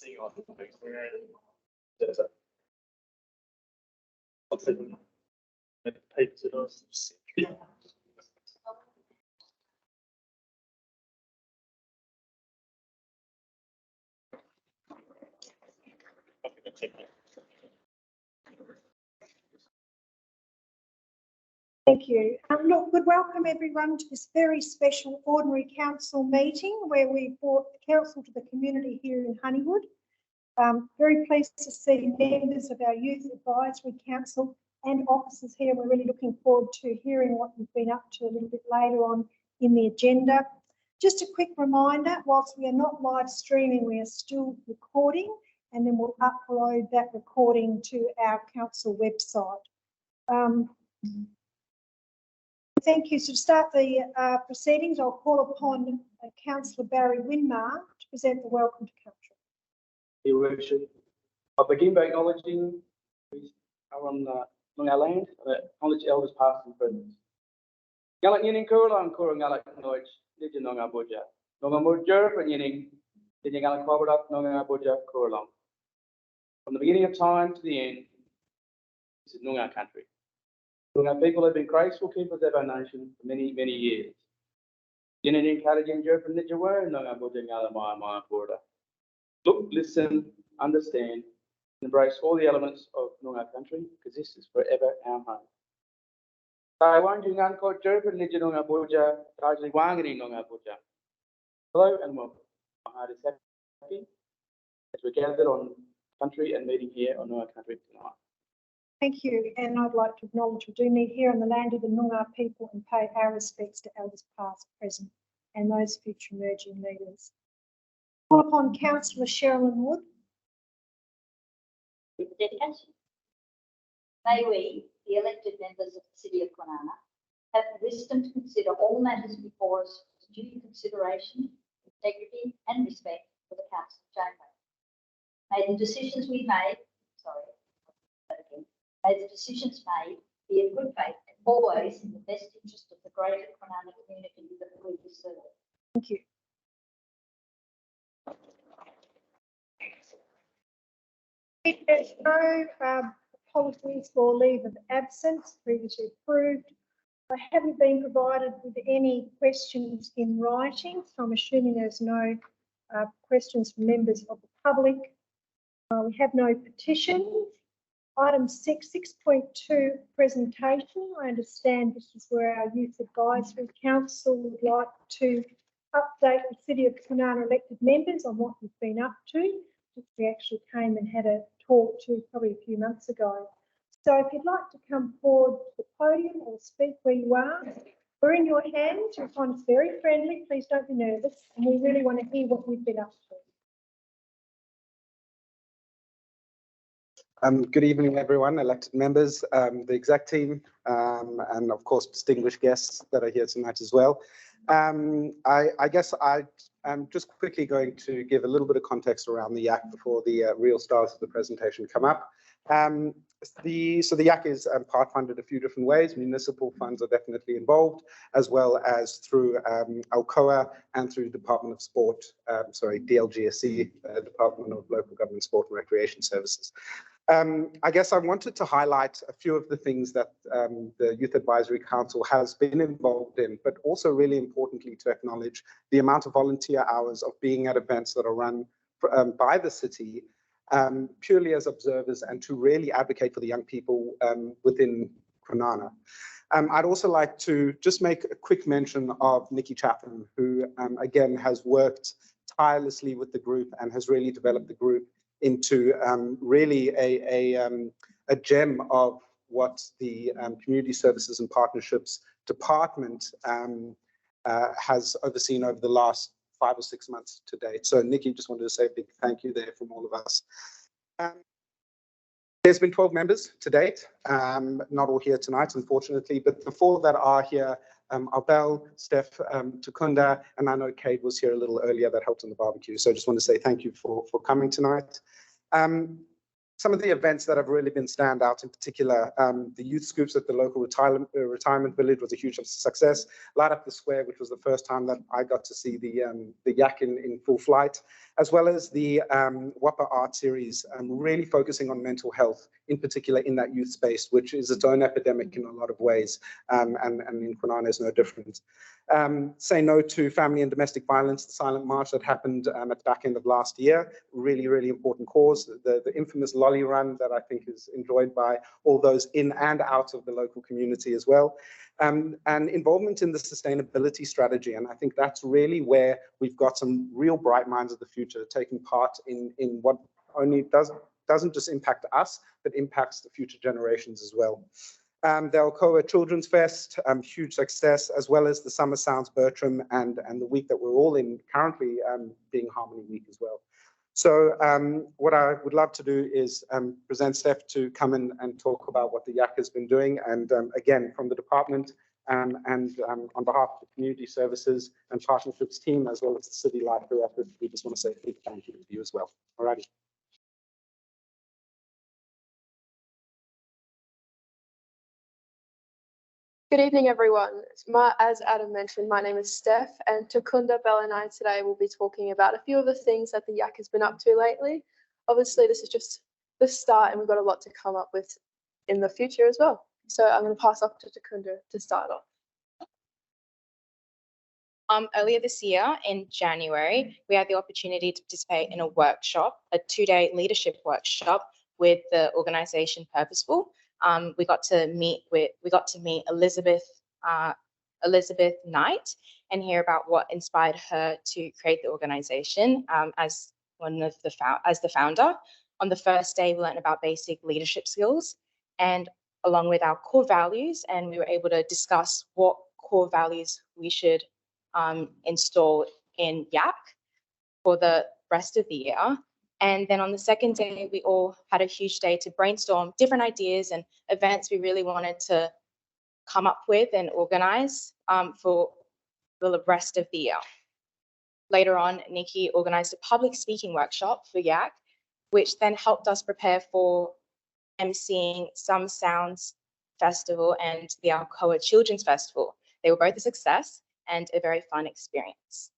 seeing on the papers at us. Thank you. Look, good welcome everyone to this very special ordinary council meeting where we brought the council to the community here in Honeywood. Very pleased to see members of our Youth Advisory Council and officers here. We're really looking forward to hearing what you've been up to a little bit later on in the agenda. Just a quick reminder, whilst we are not live streaming, we are still recording, and then we'll upload that recording to our council website. Thank you. So to start the proceedings, I'll call upon Councillor Barry Winmar to present the Welcome to Country. Your Worship, I begin by acknowledging we are on our land, acknowledge elders past and present. Ngalak yining kurang kurang ngalak knowledge, did you know our boja? Nonga murjer for yining, did you ngalak covered up nonga boja kurang? From the beginning of time to the end, this is Noongar country. Noongar people have been graceful keepers of our nation for many, many years. Yining encouraging jer for Nijawa, Noongar boja ngala maya border. Look, listen, understand, embrace all the elements of Noongar country, because this is forever our home. Taiwan Jungan Ko Jerpen Nijanunga Boja, largely Wangani Nunga Boja. Hello and welcome. My heart is happy as we're gathered on country and meeting here on Noongar country tonight. Thank you, and I'd like to acknowledge we do meet here on the land of the Noongar people and pay our respects to elders past, present, and those future emerging leaders. Call upon Councillor Sherilyn Wood. With dedication. May we, the elected members of the City of Kwinana, have the wisdom to consider all matters before us with due consideration, integrity and respect for the Council chamber. May the decisions we make, may the decisions made be in good faith and always in the best interest of the greater Kwinana community that we serve. Thank you. There's no apologies for leave of absence previously approved. I haven't been provided with any questions in writing, so I'm assuming there's no questions from members of the public. We have no petitions. Item 6.2 presentation. I understand this is where our Youth Advisory Council would like to update the City of Kwinana elected members on what we've been up to. We actually came and had a talk to probably a few months ago. So if you'd like to come forward to the podium or speak where you are, we're in your hands. You'll find us very friendly. Please don't be nervous. And we really want to hear what we've been up to. Good evening, everyone, elected members, the exec team, and of course, distinguished guests that are here tonight as well. I guess I'm just quickly going to give a little bit of context around the YAC before the real stars of the presentation come up. So the YAC is part funded a few different ways. Municipal funds are definitely involved, as well as through Alcoa and through Department of Sport, DLGSC, Department of Local Government Sport and Recreation Services. I guess I wanted to highlight a few of the things that the Youth Advisory Council has been involved in, but also really importantly to acknowledge the amount of volunteer hours of being at events that are run by the city purely as observers and to really advocate for the young people within Kwinana. I'd also like to just make a quick mention of Nikki Chatham, who again has worked tirelessly with the group and has really developed the group into really a gem of what the Community Services and Partnerships Department has overseen over the last 5 or 6 months to date. So Nikki, just wanted to say a big thank you there from all of us. There's been 12 members to date, not all here tonight, unfortunately, but the 4 that are here, Albel, Steph, Tukunda, and I know Kate was here a little earlier that helped on the barbecue. So I just want to say thank you for coming tonight. Some of the events that have really been standout, in particular, the youth scoops at the local retirement village was a huge success. Light Up the Square, which was the first time that I got to see the YAC in full flight. as well as the Whopper Art Series, really focusing on mental health, in particular in that youth space, which is its own epidemic in a lot of ways, and in Kwinana is no different. Say no to family and domestic violence, the silent march that happened at the back end of last year, really, really important cause. The infamous lolly run that I think is enjoyed by all those in and out of the local community as well. And involvement in the sustainability strategy. And I think that's really where we've got some real bright minds of the future taking part in what only doesn't just impact us, but impacts the future generations as well. The Alcoa Children's Fest, huge success, as well as the Summer Sounds Bertram and the week that we're all in currently being Harmony Week as well. So what I would love to do is present Steph to come in and talk about what the YAC has been doing. And again, from the department and on behalf of the community services and partnerships team, as well as the city library effort, we just want to say a big thank you to you as well. All righty. Good evening, everyone. As Adam mentioned, my name is Steph, and Takunda, Belle, and I today will be talking about a few of the things that the YAC has been up to lately. Obviously, this is just the start, and we've got a lot to come up with in the future as well. So I'm going to pass off to Takunda to start off. Earlier this year in January, we had the opportunity to participate in a workshop, a 2-day leadership workshop with the organisation Purposeful. We got to meet Elizabeth Knight and hear about what inspired her to create the organisation as the founder. On the first day, we learned about basic leadership skills and along with our core values, and we were able to discuss what core values we should install in YAC for the rest of the year. And then on the second day, we all had a huge day to brainstorm different ideas and events we really wanted to come up with and organize for the rest of the year. Later on, Nikki organized a public speaking workshop for YAC, which then helped us prepare for emceeing Some Sounds Festival and the Alcoa Children's Festival. They were both a success and a very fun experience.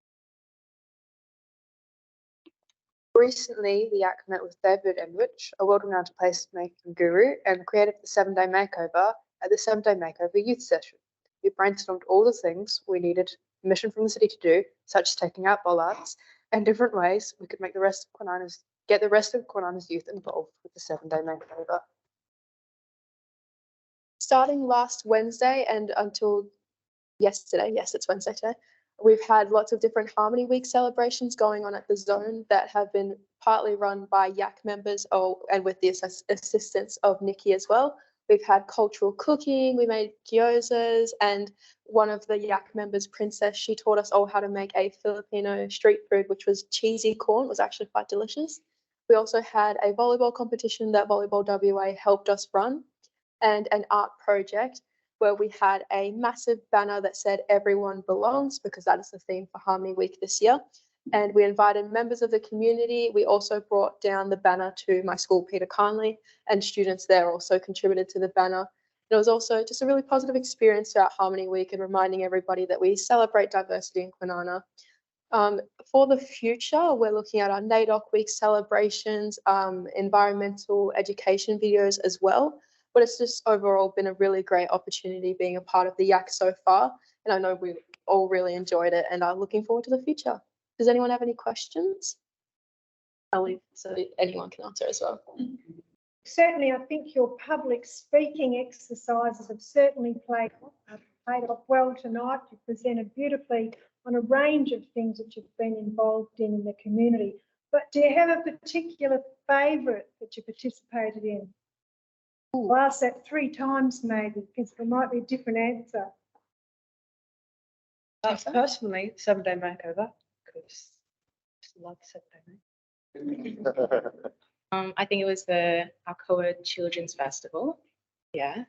Recently, the YAC met with David Enrich, a world-renowned placemaking guru, and created the 7-day makeover at the 7-day makeover youth session. We brainstormed all the things we needed permission from the city to do, such as taking out bollards, and different ways we could make the rest of Kwinana's youth involved with the 7-day makeover. Starting last Wednesday and until yesterday, yes, it's Wednesday today, we've had lots of different Harmony Week celebrations going on at the zone that have been partly run by YAC members and with the assistance of Nikki as well. We've had cultural cooking, we made gyozas, and one of the YAC members, Princess, she taught us all how to make a Filipino street food, which was cheesy corn. It was actually quite delicious. We also had a volleyball competition that Volleyball WA helped us run, and an art project where we had a massive banner that said "Everyone Belongs," because that is the theme for Harmony Week this year. And we invited members of the community. We also brought down the banner to my school, Peter Carnley, and students there also contributed to the banner. It was also just a really positive experience throughout Harmony Week and reminding everybody that we celebrate diversity in Kwinana. For the future, we're looking at our NAIDOC Week celebrations, environmental education videos as well. But it's just overall been a really great opportunity being a part of the YAC so far. And I know we all really enjoyed it and are looking forward to the future. Does anyone have any questions? I'll leave so anyone can answer as well. Certainly, I think your public speaking exercises have certainly played off well tonight. You presented beautifully on a range of things that you've been involved in the community. But do you have a particular favourite that you participated in? I'll ask that 3 times maybe, because there might be a different answer. Personally, 7-day makeover, because I love 7-day makeover. I think it was the Alcoa Children's Festival. Yeah.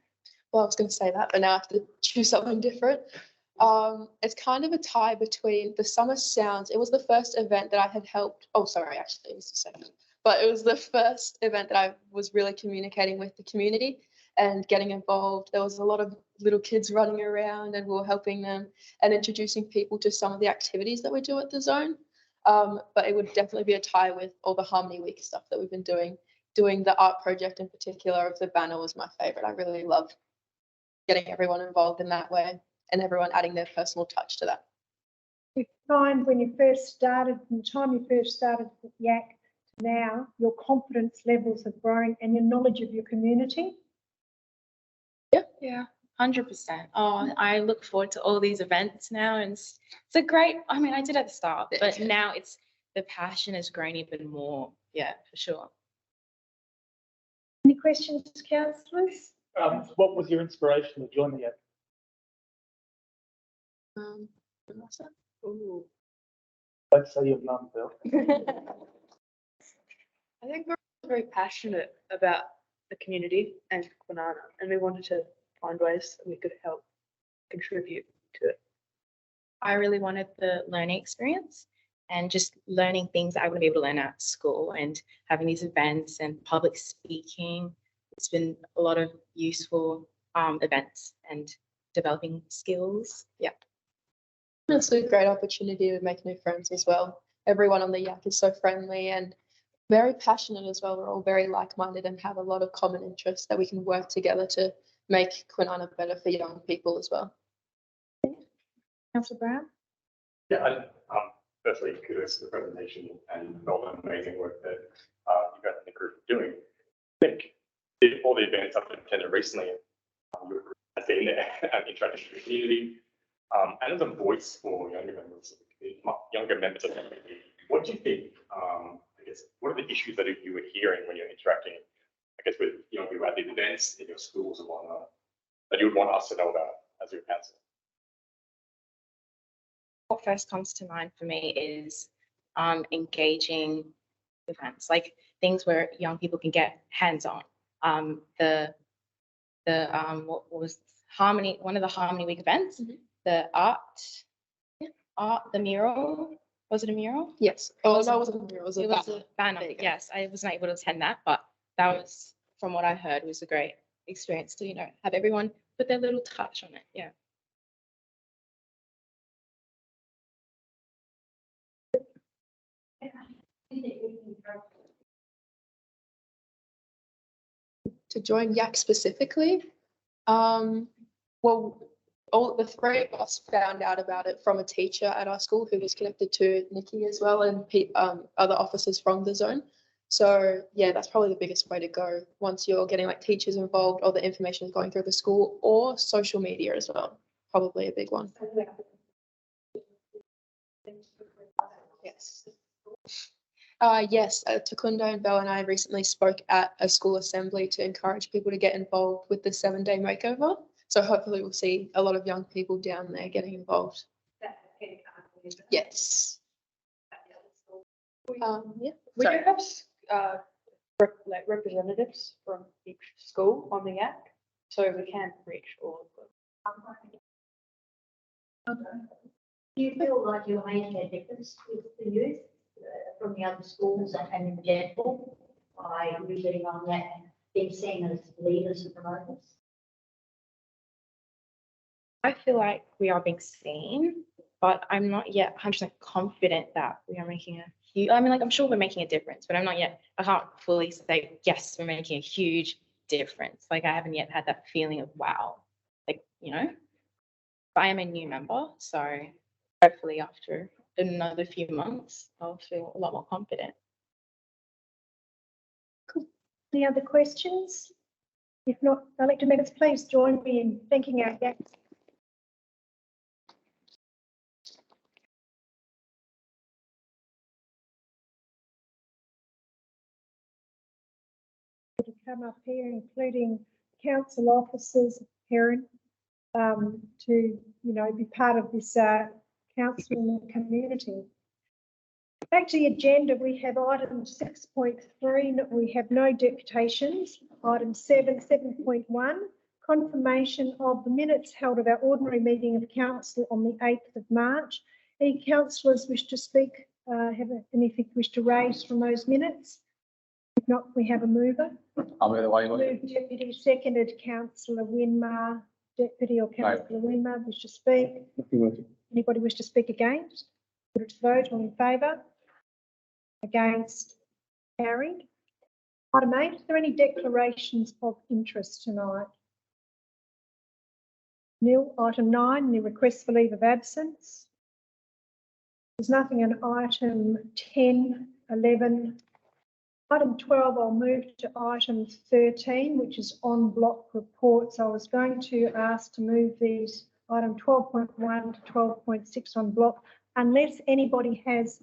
Well, I was going to say that, but now I have to choose something different. It's kind of a tie between the Summer Sounds. It was the first event that I had helped. Oh, sorry, actually, it was the second. But it was the first event that I was really communicating with the community and getting involved. There was a lot of little kids running around and we were helping them and introducing people to some of the activities that we do at the zone. But it would definitely be a tie with all the Harmony Week stuff that we've been doing. Doing the art project in particular of the banner was my favorite. I really love getting everyone involved in that way and everyone adding their personal touch to that. You find when you first started, from the time you first started with YAC to now, your confidence levels have grown and your knowledge of your community? Yeah, 100%. Oh, I look forward to all these events now, and it's a great. I mean, I did at the start, but now it's the passion has grown even more. Yeah, for sure. Any questions, councillors? What was your inspiration to join the YAC? What's that? Ooh. Don't say you've none, Bill. I think we're very passionate about the community and Kwinana, and we wanted to find ways that we could help contribute to it. I really wanted the learning experience and just learning things that I wouldn't be able to learn at school, and having these events and public speaking. It's been a lot of useful events and developing skills. Yeah. It's a great opportunity to make new friends as well. Everyone on the YAC is so friendly and very passionate as well. We're all very like-minded and have a lot of common interests that we can work together to make Kwinana better for young people as well. Councillor Brown? Yeah, firstly, kudos to the presentation and all the amazing work that you guys in the group are doing. I think all the events I've attended recently, I've been there and interacted with the community. And as a voice for younger members of the community, what do you think, I guess, what are the issues that you were hearing when you're interacting, I guess, with young people at these events in your schools and whatnot, that you would want us to know about as your council? What first comes to mind for me is engaging events, like things where young people can get hands-on. What was Harmony, one of the Harmony Week events, the the mural. Was it a mural? Yes. Oh, no, it wasn't a mural. It was a banner. Yes, I was not able to attend that, but that was, from what I heard, was a great experience to, have everyone put their little touch on it. Yeah. To join YAC specifically, well, all the three of us found out about it from a teacher at our school who was connected to Nikki as well, and other officers from the zone. So yeah, that's probably the biggest way to go once you're getting like teachers involved, or the information is going through the school, or social media as well. Probably a big one. Yes. Yes, Takundo and Belle and I recently spoke at a school assembly to encourage people to get involved with the 7-day makeover. So hopefully we'll see a lot of young people down there getting involved. Yes. Yeah. We Sorry. do have representatives from each school on the YAC, so we can reach all of them. Do you feel like you're making a difference with the youth from the other schools and in general by you getting on that and being seen as leaders and promoters? I feel like we are being seen, but I'm not yet 100% confident that we are making a huge, I'm sure we're making a difference, but I can't fully say, yes, we're making a huge difference. Like, I haven't yet had that feeling of, wow, but I am a new member, so hopefully after another few months, I'll feel a lot more confident. Cool. Any other questions? If not, elected members, please join me in thanking our YAC. To come up here, including council officers, parents, to be part of this council in the community. Back to the agenda, we have item 6.3. We have no deputations. Item 7.1, confirmation of the minutes held at our ordinary meeting of council on the 8th of March. Any councillors wish to speak? Have anything wish to raise from those minutes? If not, we have a mover. I'll move the way. Moved, deputy, seconded, councillor Winmar. Deputy or councillor Winmar wish to speak? Anybody wish to speak against? Put it to vote. All in favour? Against? Carried. Item 8, are there any declarations of interest tonight? Nil. Item 9, any requests for leave of absence? There's nothing in item 10, 11. Item 12, I'll move to item 13, which is on block reports. I was going to ask to move these item 12.1 to 12.6 on block, unless anybody has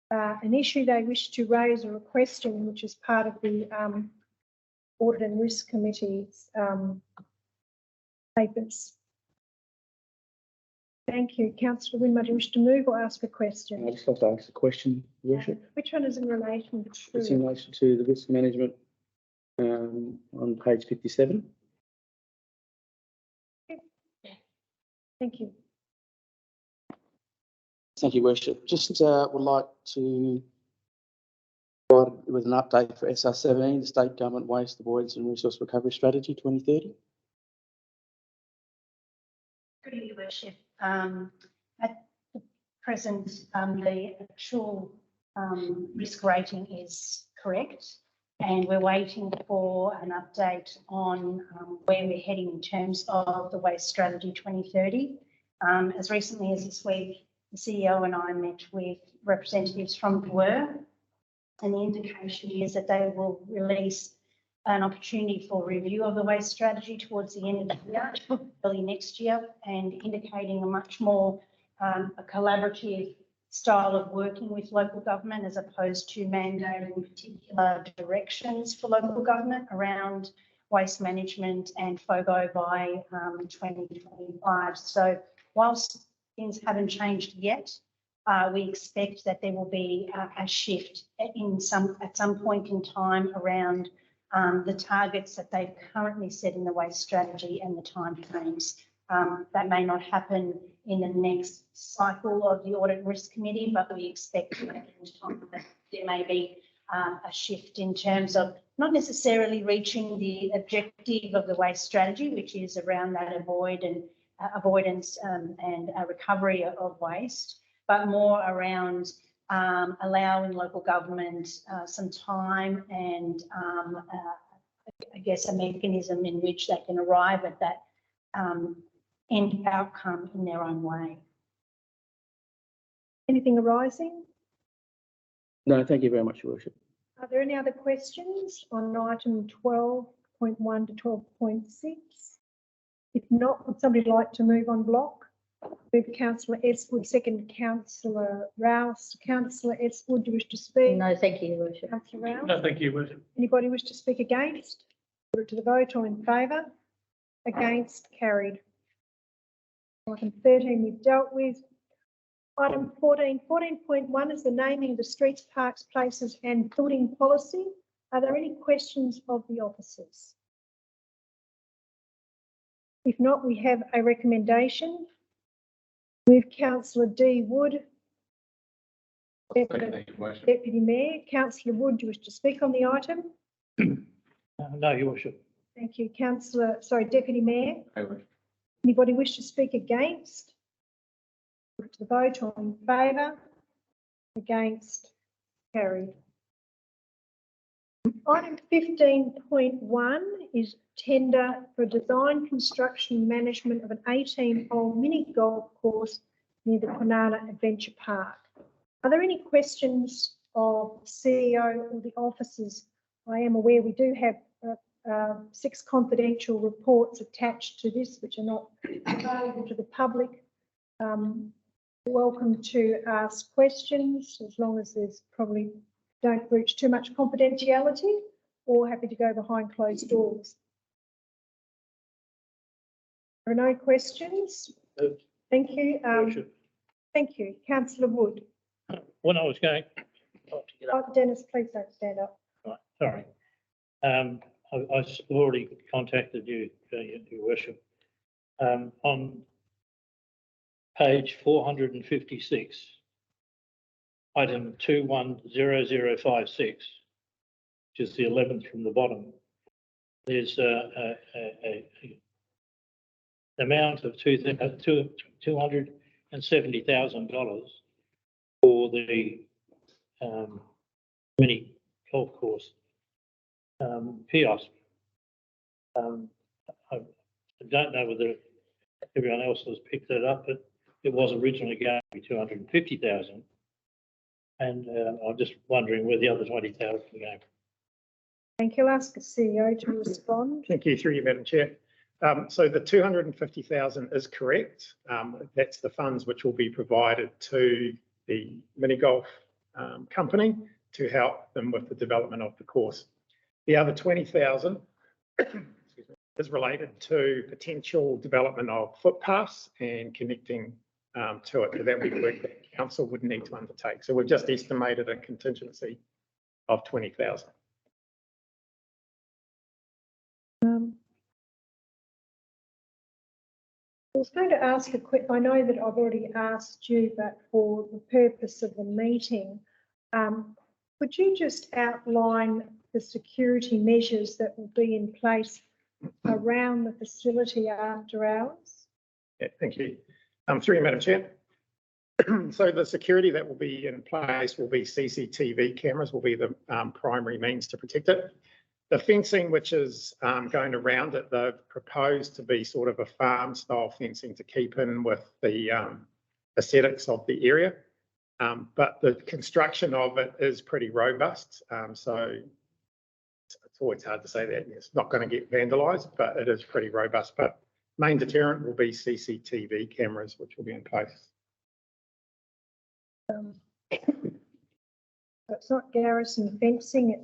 an issue they wish to raise or a question, which is part of the Audit and Risk Committee's papers. Thank you. Councillor Winmar, do you wish to move or ask a question? I'd just like to ask a question, Your Worship. Which one is in relation It's to? in relation to the risk management on page 57. Thank you. Thank you, Worship. Just would like to provide with an update for SR17, the State Government Waste Avoidance and Resource Recovery Strategy 2030. Good evening, Your Worship. At the present, the actual risk rating is correct, and we're waiting for an update on where we're heading in terms of the Waste Strategy 2030. As recently as this week, the CEO and I met with representatives from Boorn, and the indication is that they will release an opportunity for review of the waste strategy towards the end of the year, early next year, and indicating a much more a collaborative style of working with local government as opposed to mandating particular directions for local government around waste management and FOGO by 2025. So whilst things haven't changed yet, we expect that there will be a shift at some point in time around the targets that they've currently set in the waste strategy and the timeframes. That may not happen in the next cycle of the Audit and Risk Committee, but we expect that there may be a shift in terms of not necessarily reaching the objective of the waste strategy, which is around that avoidance and recovery of waste, but more around allowing local government some time and I guess a mechanism in which they can arrive at that end outcome in their own way. Anything arising? No, thank you very much, Your Worship. Are there any other questions on item 12.1 to 12.6? If not, would somebody like to move on block? Move Councillor Estwood, second Councillor Rouse. Councillor Estwood, do you wish to speak? No, thank you, Your Worship. Councillor Rouse? No, thank you, Your Worship. Anybody wish to speak against? Put it to the vote. All in favour? Against? Carried. Item 13 we've dealt with. Item 14. 14.1 is the naming of the streets, parks, places and building policy. Are there any questions of the officers? If not, we have a recommendation. Move Councillor D. Wood. Deputy Mayor. Councillor Wood, do you wish to speak on the item? No, Your Worship. Thank you. Deputy Mayor. Anybody wish to speak against? Put it to the vote. All in favour? Against? Carried. Item 15.1 is tender for design, construction, management of an 18-hole mini golf course near the Kwinana Adventure Park. Are there any questions of the CEO or the officers? I am aware we do have 6 confidential reports attached to this, which are not available to the public. Welcome to ask questions, as long as there's probably don't breach too much confidentiality, or happy to go behind closed doors. There are no questions. No. Thank you. Worship. Thank you. Councillor Wood. When I was going, Dennis, please don't stand up. right, sorry. I've already contacted you, Your Worship. On page 456, item 210056, which is the 11th from the bottom, there's a amount of $270,000 for the mini golf course kiosk. I don't know whether everyone else has picked that up, but it was originally going to be 250,000. And I'm just wondering where the other 20,000 are going. Thank you. I'll ask the CEO to respond. Thank you, through you, Madam Chair. So the 250,000 is correct. That's the funds which will be provided to the mini golf company to help them with the development of the course. The other 20,000 is related to potential development of footpaths and connecting to it. That would be work that council would need to undertake. So we've just estimated a contingency of 20,000. I was going to ask a quick, I know that I've already asked you, but for the purpose of the meeting, could you just outline the security measures that will be in place around the facility after hours? Yeah, thank you. Through you, Madam Chair. So the security that will be in place will be CCTV cameras, will be the primary means to protect it. The fencing, which is going around it, they've proposed to be sort of a farm style fencing to keep in with the aesthetics of the area. But the construction of it is pretty robust. So it's always hard to say that it's not going to get vandalised, but it is pretty robust. But main deterrent will be CCTV cameras, which will be in place. It's not garrison fencing,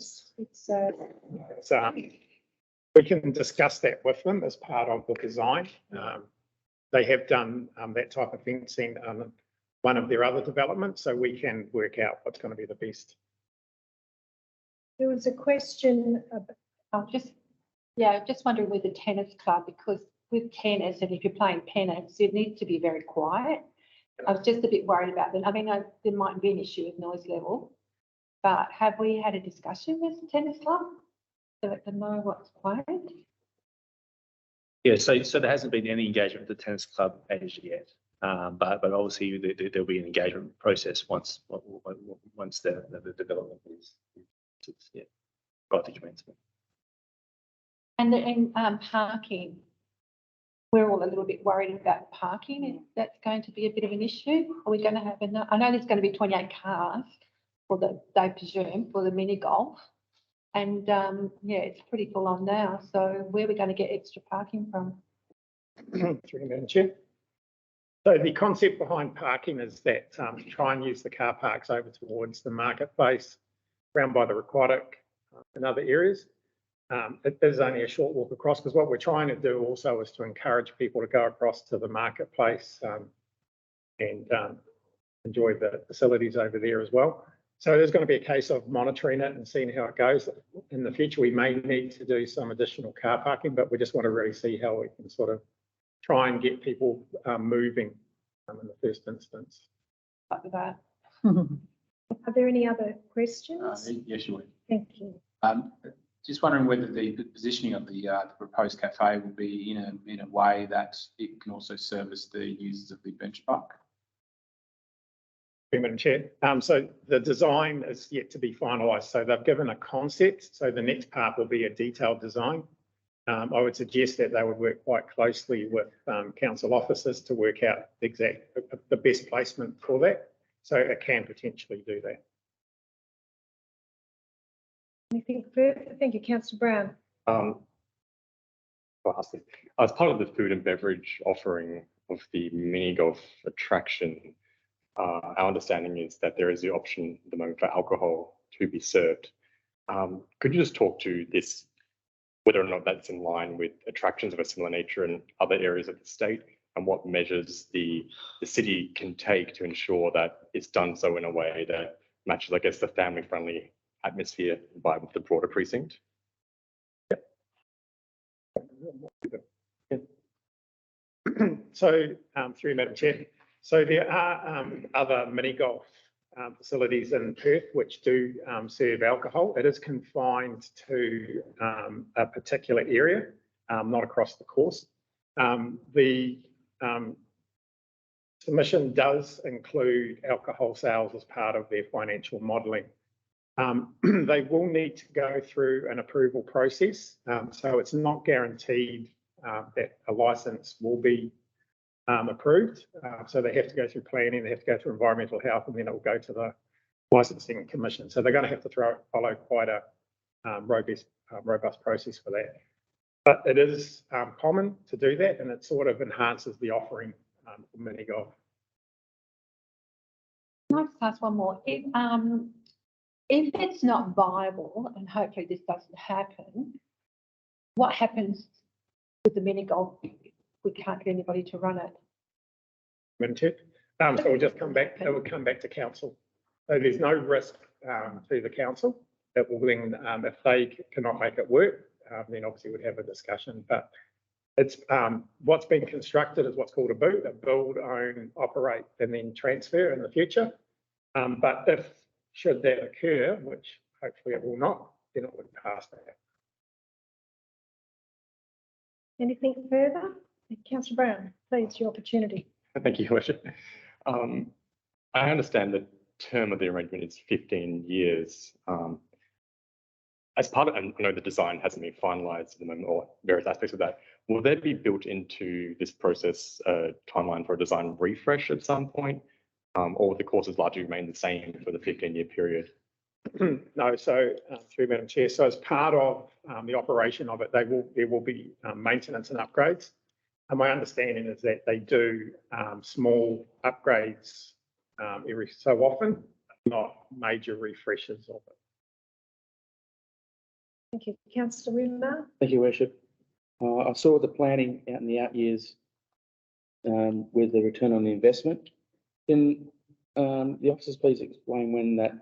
we can discuss that with them as part of the design. They have done that type of fencing on one of their other developments, so we can work out what's going to be the best. There was a question about, just wondering with the tennis club, because with tennis, and if you're playing tennis, it needs to be very quiet. I was just a bit worried about that. I mean, there might be an issue with noise level, but have we had a discussion with the tennis club so that they know what's planned? Yeah, so there hasn't been any engagement with the tennis club as yet, but obviously there'll be an engagement process once the development is got the commencement. And in parking, we're all a little bit worried about parking. Is that going to be a bit of an issue? Are we going to have enough? I know there's going to be 28 cars for they presume, for the mini golf. And yeah, it's pretty full on now. So where are we going to get extra parking from? Through you, Madam Chair. So the concept behind parking is that try and use the car parks over towards the marketplace, around by the aquatic and other areas. It is only a short walk across, because what we're trying to do also is to encourage people to go across to the marketplace and enjoy the facilities over there as well. So there's going to be a case of monitoring it and seeing how it goes. In the future, we may need to do some additional car parking, but we just want to really see how we can sort of try and get people moving in the first instance. Like that. are there any other questions? Yes, you would. Thank you. Just wondering whether the positioning of the proposed cafe will be in a way that it can also service the users of the bench park. Madam Chair. So the design is yet to be finalised. So they've given a concept. So the next part will be a detailed design. I would suggest that they would work quite closely with council officers to work out the best placement for that. So it can potentially do that. Anything further? Thank you, Councillor Brown. As part of the food and beverage offering of the mini golf attraction, our understanding is that there is the option at the moment for alcohol to be served. Could you just talk to this, whether or not that's in line with attractions of a similar nature in other areas of the state, and what measures the city can take to ensure that it's done so in a way that matches, I guess, the family-friendly atmosphere vibe of the broader precinct? So, through Madam Chair, so there are other mini golf facilities in Perth which do serve alcohol. It is confined to a particular area, not across the course. The submission does include alcohol sales as part of their financial modelling. They will need to go through an approval process. So it's not guaranteed that a license will be approved. So they have to go through planning, they have to go through environmental health, and then it will go to the licensing commission. So they're going to have to follow quite a robust process for that. But it is common to do that, and it sort of enhances the offering for mini golf. Can I just ask one more? If it's not viable, and hopefully this doesn't happen, what happens with the mini golf if we can't get anybody to run it? So we'll just come back, it will come back to council. So there's no risk to the council. That will then, if they cannot make it work, then obviously we'd have a discussion. But it's what's been constructed is what's called a build, own, operate, and then transfer in the future. But if should that occur, which hopefully it will not, then it would pass that. Anything further? Councillor Brown, please, your opportunity. Thank you, Your Worship. I understand the term of the arrangement is 15 years. As part of, and I know the design hasn't been finalised at the moment, or various aspects of that, will there be built into this process a timeline for a design refresh at some point? Or will the courses largely remain the same for the 15-year period? No, so through Madam Chair, so as part of the operation of it, there will be maintenance and upgrades. And my understanding is that they do small upgrades every so often, not major refreshes of it. Thank you. Councillor Wimmer. Thank you, Worship. I saw the planning out in the out years with the return on the investment. Can the officers please explain when that's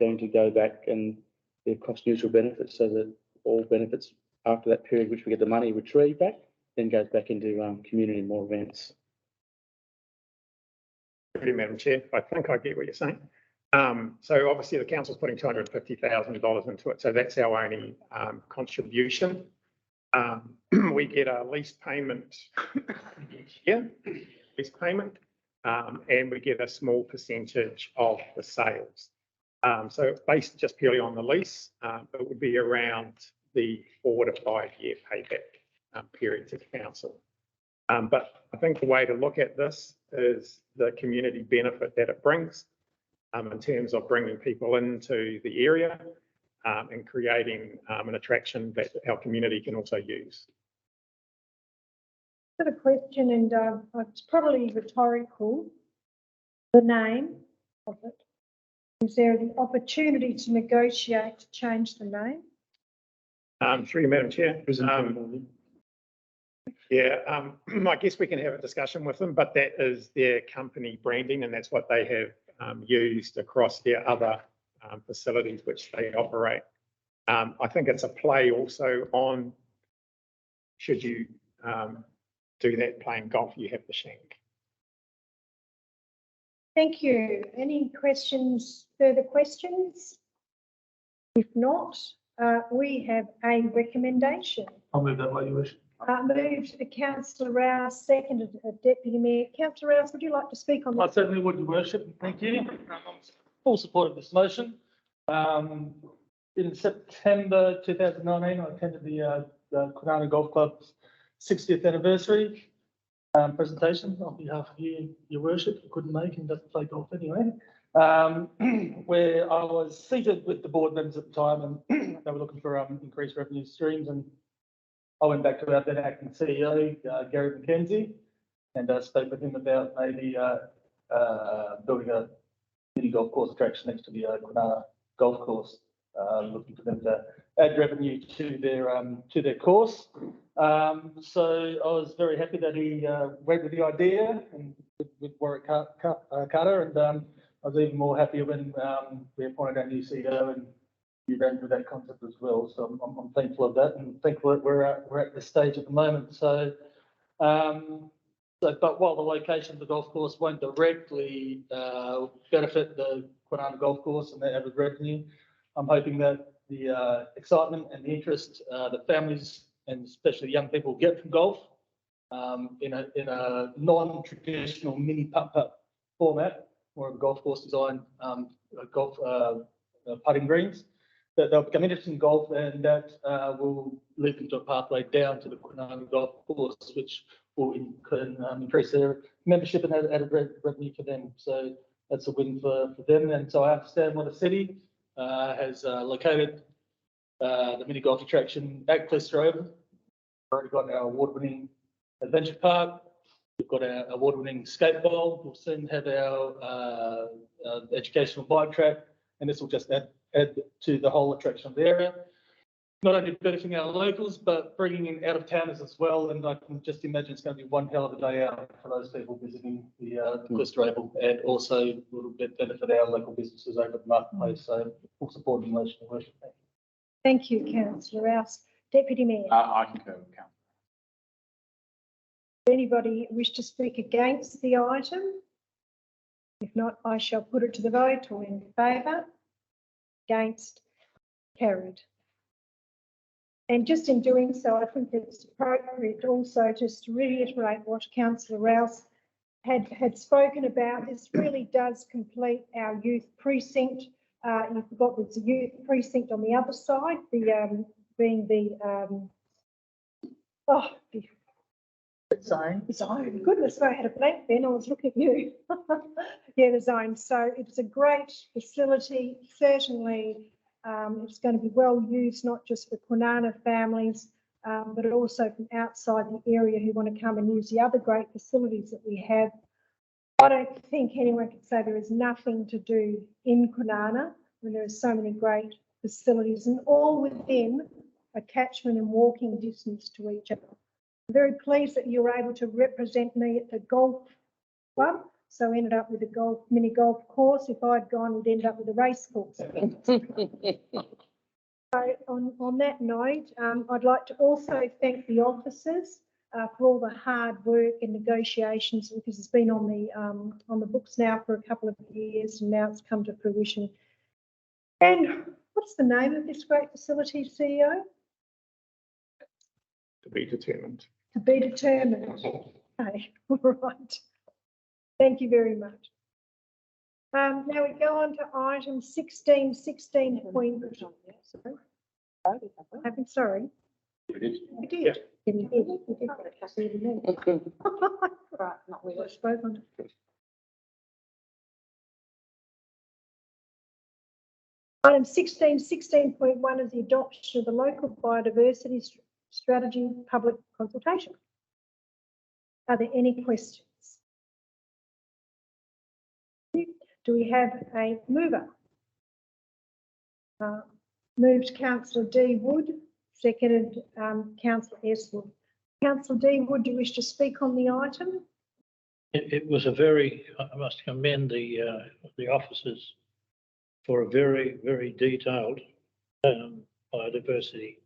going to go back and the cost neutral benefits, so that all benefits after that period, which we get the money retrieved back, then goes back into community and more events? Thank you, Madam Chair. I think I get what you're saying. So obviously the council's putting $250,000 into it, so that's our only contribution. We get a lease payment each year, and we get a small percentage of the sales. So based just purely on the lease, it would be around the 4 to 5 year payback period to council. But I think the way to look at this is the community benefit that it brings in terms of bringing people into the area and creating an attraction that our community can also use. I've got a question, and it's probably rhetorical. The name of it. Is there the opportunity to negotiate to change the name? Through you, Madam Chair. I guess we can have a discussion with them, but that is their company branding, and that's what they have used across their other facilities which they operate. I think it's a play also on, should you do that playing golf, you have the shank. Thank you. Any questions, further questions? If not, we have a recommendation. I'll move that way, Your Worship. Moved Councillor Rouse, seconded Deputy Mayor. Councillor Rouse, would you like to speak on I this? certainly would, Your Worship. Thank you. I'm full support of this motion. In September 2019, I attended the Kwinana Golf Club's 60th anniversary presentation on behalf of you, Your Worship. You couldn't make and doesn't play golf anyway. Where I was seated with the board members at the time, and they were looking for increased revenue streams, and I went back to our then acting CEO, Gary McKenzie, and spoke with him about maybe building a mini golf course attraction next to the Kwinana golf course, looking for them to add revenue to their course. So I was very happy that he went with the idea and with Warwick Carter, and I was even more happy when we appointed our new CEO and he ran through that concept as well. So I'm thankful of that, and thankful that we're at this stage at the moment. So, but while the location of the golf course won't directly benefit the Kwinana golf course and their added revenue, I'm hoping that the excitement and the interest that families and especially young people get from golf in a non-traditional mini putt-putt format, or a golf course design, golf putting greens, that they'll become interested in golf, and that will lead them to a pathway down to the Kwinana Golf Course, which will increase their membership and added revenue for them. So that's a win for them. And so I understand what the city has located the mini golf attraction at Clistrove. We've already got our award-winning adventure park. We've got our award-winning skate bowl. We'll soon have our educational bike track, and this will just add to the whole attraction of the area. Not only benefiting our locals, but bringing in out-of-towners as well. And I can just imagine it's going to be one hell of a day out for those people visiting the Clistrove, and also will benefit our local businesses over the marketplace. So full support in relation to worship. Thank you, Councillor Rouse. Deputy Mayor. I concur with Councillor. Does anybody wish to speak against the item? If not, I shall put it to the vote. All in favour? Against? Carried. And just in doing so, I think it's appropriate also just to reiterate what Councillor Rouse had spoken about. This really does complete our youth precinct. You forgot there's a youth precinct on the other side, the zone. Goodness, I had a blank then. I was looking at you. Yeah, the zone. So it's a great facility. Certainly, it's going to be well used, not just for Kwinana families, but also from outside the area who want to come and use the other great facilities that we have. I don't think anyone can say there is nothing to do in Kwinana when there are so many great facilities and all within a catchment and walking distance to each other. I'm very pleased that you were able to represent me at the golf club, so ended up with a mini golf course. If I'd gone, we'd end up with a race course. So on that note, I'd like to also thank the officers for all the hard work and negotiations, because it's been on the books now for a couple of years, and now it's come to fruition. And what's the name of this great facility, CEO? To be determined. To be determined. Okay, all right. Thank you very much. Now we go on to item 16 point. Sorry. We did. We did. Yeah. We did. Right, not we spoke on it. Item 16.1 is the adoption of the local biodiversity strategy public consultation. Are there any questions? Do we have a mover? Moved Councillor D. Wood, seconded Councillor S. Wood. Councillor D. Wood, do you wish to speak on the item? It was a very, I must commend the officers for a very, very detailed biodiversity.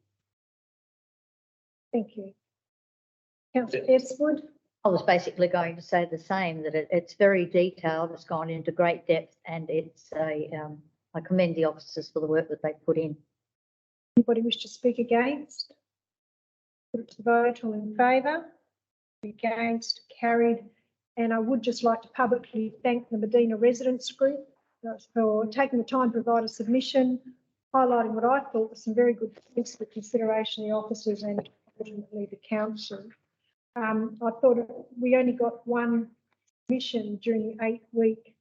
Thank you. Councillor S. Wood. I was basically going to say the same, that it's very detailed, it's gone into great depth, and it's I commend the officers for the work that they put in. Anybody wish to speak against? Put it to the vote. All in favour? Against? Carried. And I would just like to publicly thank the Medina Residents Group for taking the time to provide a submission, highlighting what I thought was some very good points for consideration of the officers and ultimately the council. I thought we only got one submission during the 8-week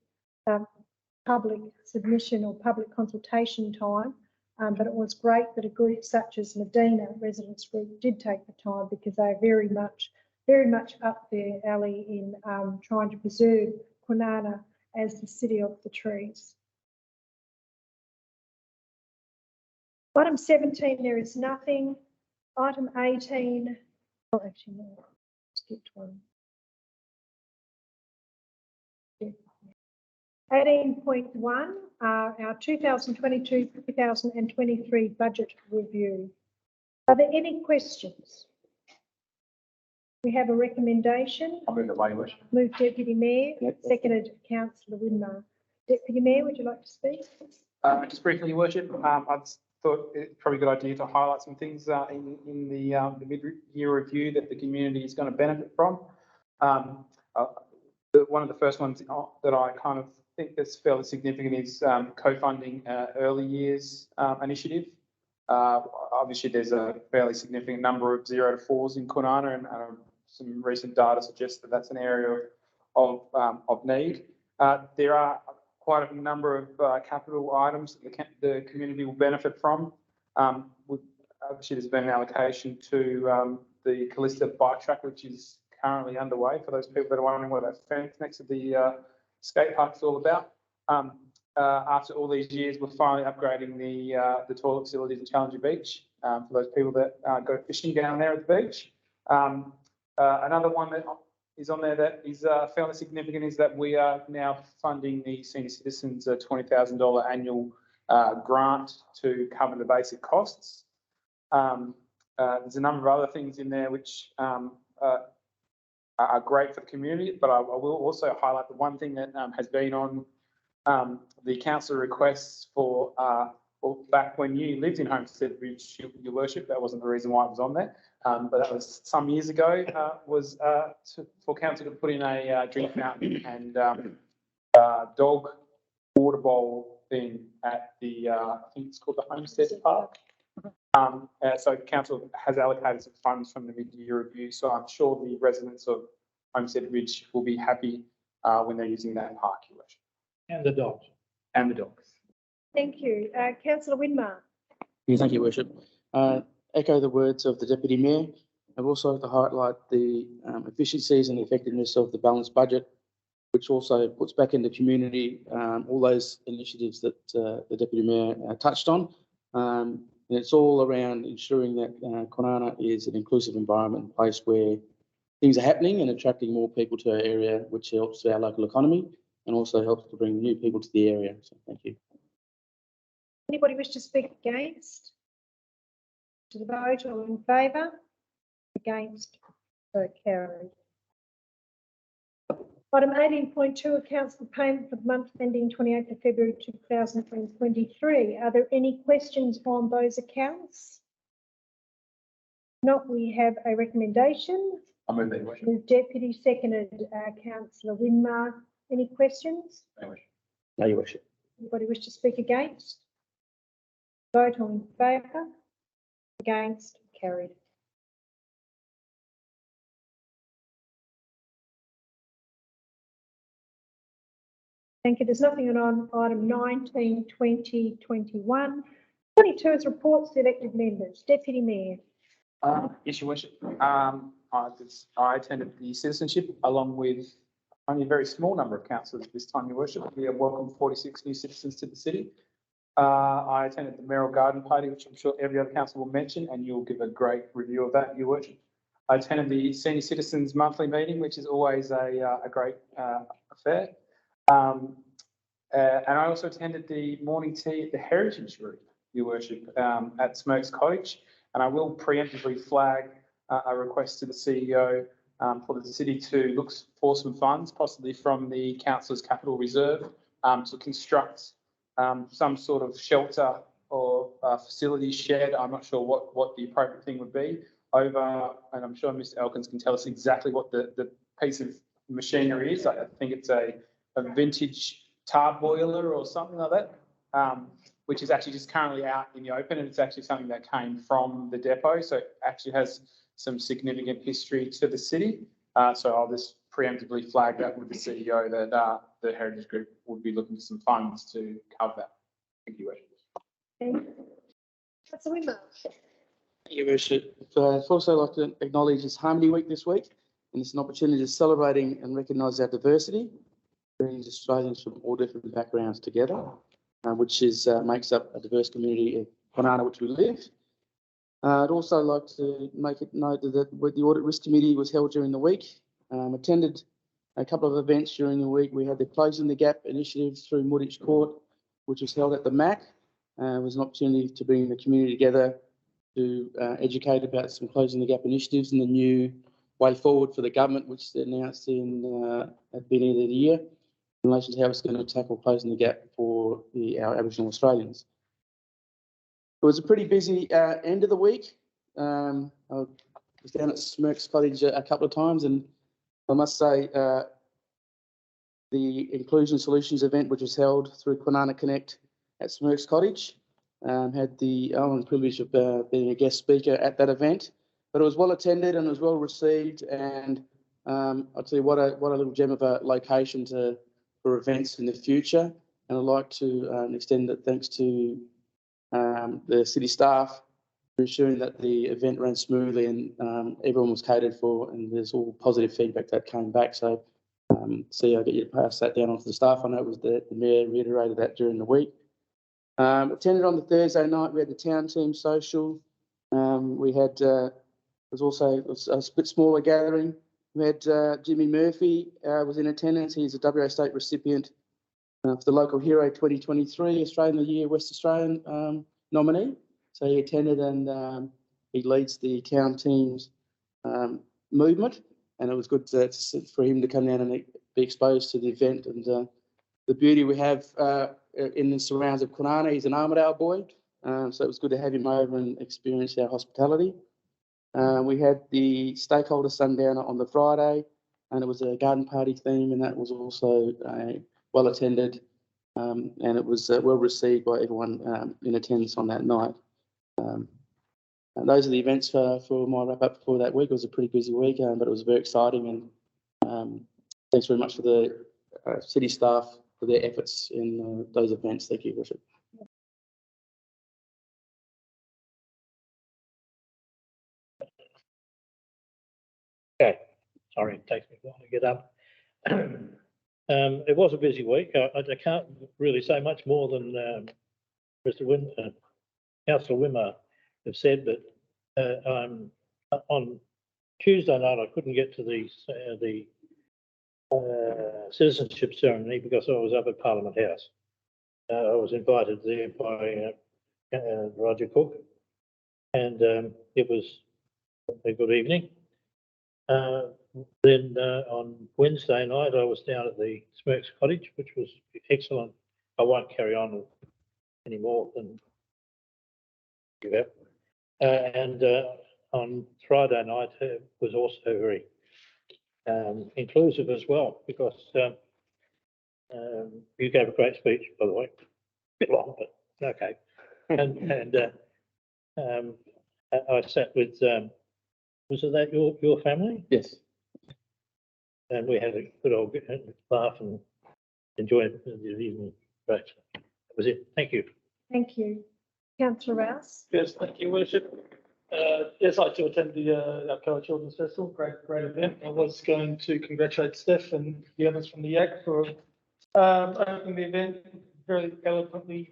public submission or public consultation time, but it was great that a group such as Medina Residents Group did take the time, because they are very much up their alley in trying to preserve Kwinana as the city of the trees. Item 17, there is nothing. Item 18, oh, actually, no, skipped one. 18.1, our 2022-2023 budget review. Are there any questions? We have a recommendation. I'll move the way, Wish. Moved Deputy Mayor, seconded Councillor Winmar. Deputy Mayor, would you like to speak? Just briefly, Your Worship, I thought it's probably a good idea to highlight some things in the mid-year review that the community is going to benefit from. One of the first ones that I kind of think that's fairly significant is co-funding early years initiative. Obviously, there's a fairly significant number of 0 to 4s in Kwinana, and some recent data suggests that that's an area of need. There are quite a number of capital items that the community will benefit from. Obviously, there's been an allocation to the Callista bike track, which is currently underway. For those people that are wondering what that fence next to the skate park is all about. After all these years, we're finally upgrading the toilet facilities at Challenger Beach for those people that go fishing down there at the beach. Another one that is on there that is fairly significant is that we are now funding the senior citizens a $20,000 annual grant to cover the basic costs. There's a number of other things in there which are great for the community, but I will also highlight the one thing that has been on the council requests for back when you lived in Homestead Ridge, Your Worship. That wasn't the reason why it was on there, but that was some years ago. Was for council to put in a drink fountain and dog water bowl thing at the I think it's called the Homestead Park. So council has allocated some funds from the mid-year review, so I'm sure the residents of Homestead Ridge will be happy when they're using that park, Your Worship. And the dogs. And the dogs. Thank you. Councillor Winmar. Yeah, thank you, Worship. Echo the words of the Deputy Mayor. I've also like to highlight the efficiencies and the effectiveness of the balanced budget, which also puts back in the community all those initiatives that the Deputy Mayor touched on. And it's all around ensuring that Kwinana is an inclusive environment, a place where things are happening and attracting more people to our area, which helps our local economy and also helps to bring new people to the area. So thank you. Anybody wish to speak against? To the vote, all in favour? Against? So carried. Item 18.2, accounts for payment for the month ending 28th of February 2023. Are there any questions on those accounts? Not, we have a recommendation. I'll move that, Your Worship. The deputy seconded, Councillor Winmar. Any questions? No, Your Worship. No, Your Worship. Anybody wish to speak against? Vote, all in favour? Against? Carried. Thank you. There's nothing on item 19, 20, 21. 22 is reports to elected members. Deputy Mayor. Yes, Your Worship. I attended the citizenship along with only a very small number of councillors this time, Your Worship. We have welcomed 46 new citizens to the city. I attended the Merrill Garden Party, which I'm sure every other council will mention, and you'll give a great review of that, Your Worship. I attended the Senior Citizens Monthly Meeting, which is always a great affair. And I also attended the morning tea at the Heritage Group, Your Worship, at Smirks Cottage. And I will preemptively flag a request to the CEO for the city to look for some funds, possibly from the Council's Capital Reserve, to construct some sort of shelter or facility shed. I'm not sure what the appropriate thing would be over, and I'm sure Mr. Elkins can tell us exactly what the piece of machinery is. I think it's a vintage tar boiler or something like that, which is actually just currently out in the open, and it's actually something that came from the depot, so it actually has some significant history to the city. So I'll just preemptively flag that with the CEO that the Heritage Group would be looking for some funds to cover that. Thank you, Worship. Thank you. Councillor Winmar. Thank you, Worship. I'd also like to acknowledge it's Harmony Week this week, and it's an opportunity to celebrating and recognise our diversity, brings Australians from all different backgrounds together, which is makes up a diverse community of Kwinana, which we live. I'd also like to make it note that the Audit Risk Committee was held during the week. Attended a couple of events during the week. We had the Closing the Gap initiative through Mooditch Court, which was held at the MAC. It was an opportunity to bring the community together to educate about some Closing the Gap initiatives and the new way forward for the government, which they announced in at the beginning of the year, in relation to how it's going to tackle closing the gap for our Aboriginal Australians. It was a pretty busy end of the week. I was down at Smirks Cottage a couple of times, and I must say the Inclusion Solutions event, which was held through Kwinana Connect at Smirks Cottage. Had the honour and privilege of being a guest speaker at that event, but it was well attended and it was well received. And I'll tell you what a little gem of a location for events in the future. And I'd like to extend that thanks to the city staff for ensuring that the event ran smoothly and everyone was catered for, and there's all positive feedback that came back. So, I get you to pass that down onto the staff. I know it was the mayor reiterated that during the week. Attended on the Thursday night. We had the town team social. We had it was a bit smaller gathering. We had Jimmy Murphy was in attendance. He's a WA State recipient for the Local Hero 2023 Australian of the Year West Australian nominee. So he attended and he leads the town team's movement, and it was good for him to come down and be exposed to the event and the beauty we have in the surrounds of Kwinana. He's an Armidale boy, so it was good to have him over and experience our hospitality. We had the stakeholder sundowner on the Friday, and it was a garden party theme, and that was also well attended, and it was well received by everyone in attendance on that night. And those are the events for my wrap up for that week. It was a pretty busy week, but it was very exciting, and thanks very much for the city staff for their efforts in those events. Thank you, Worship. Okay, sorry, it takes me a while to get up. It was a busy week. I can't really say much more than Councillor Wimmer have said, but on Tuesday night I couldn't get to the citizenship ceremony because I was up at Parliament House. I was invited there by Roger Cook, and it was a good evening. Then on Wednesday night I was down at the Smirks Cottage, which was excellent. I won't carry on any more than give up. And on Friday night was also very inclusive as well, because you gave a great speech, by the way, a bit long, but okay. And I sat with, was it that your family? Yes. And we had a good old laugh and enjoyed the evening. Right, that was it. Thank you. Thank you. Councillor Rouse. Yes, thank you, Worship. Yes, I too attend the Alcoa Children's Festival. Great event. I was going to congratulate Steph and the others from the YAC for opening the event. Very eloquently